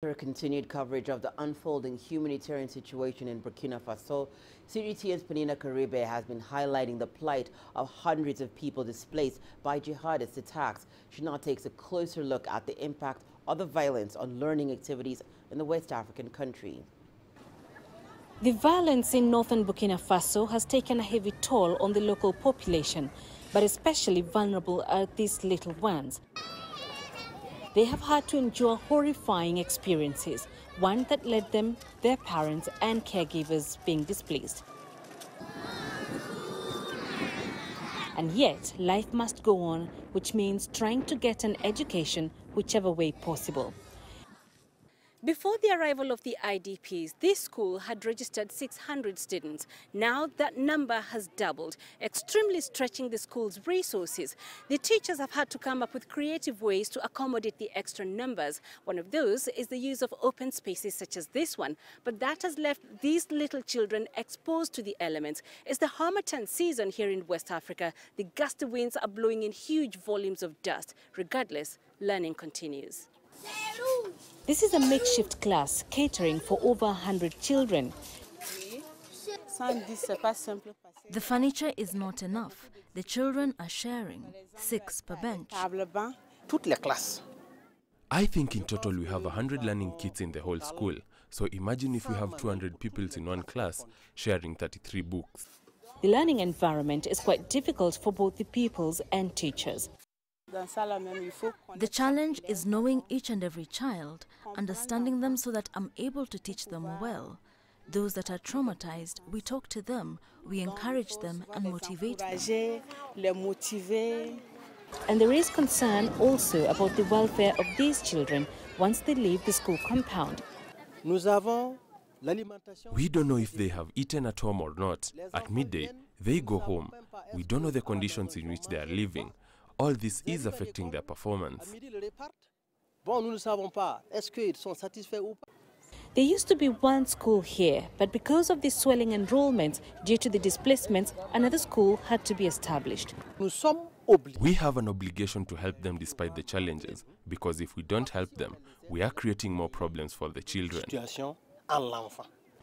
For continued coverage of the unfolding humanitarian situation in Burkina Faso, CGTN's Peninah Karibe has been highlighting the plight of hundreds of people displaced by jihadist attacks. She now takes a closer look at the impact of the violence on learning activities in the West African country. The violence in northern Burkina Faso has taken a heavy toll on the local population, but especially vulnerable are these little ones. They have had to endure horrifying experiences, one that led them, their parents and caregivers being displaced. And yet, life must go on, which means trying to get an education whichever way possible. Before the arrival of the IDPs, this school had registered 600 students. Now that number has doubled, extremely stretching the school's resources. The teachers have had to come up with creative ways to accommodate the extra numbers. One of those is the use of open spaces such as this one. But that has left these little children exposed to the elements. It's the harmattan season here in West Africa. The gusty winds are blowing in huge volumes of dust. Regardless, learning continues. This is a makeshift class catering for over 100 children. The furniture is not enough. The children are sharing, 6 per bench. I think in total we have 100 learning kits in the whole school. So imagine if we have 200 pupils in one class sharing 33 books. The learning environment is quite difficult for both the pupils and teachers. The challenge is knowing each and every child, understanding them so that I'm able to teach them well. Those that are traumatized, we talk to them, we encourage them and motivate them. And there is concern also about the welfare of these children once they leave the school compound. We don't know if they have eaten at home or not. At midday, they go home. We don't know the conditions in which they are living. All this is affecting their performance. There used to be one school here, but because of the swelling enrollments due to the displacements, another school had to be established. We have an obligation to help them despite the challenges, because if we don't help them, we are creating more problems for the children.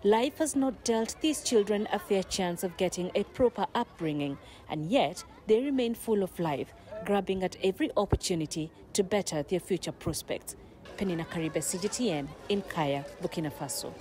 Life has not dealt these children a fair chance of getting a proper upbringing, and yet they remain full of life, grabbing at every opportunity to better their future prospects. Peninah Karibe, CGTN, in Kaya, Burkina Faso.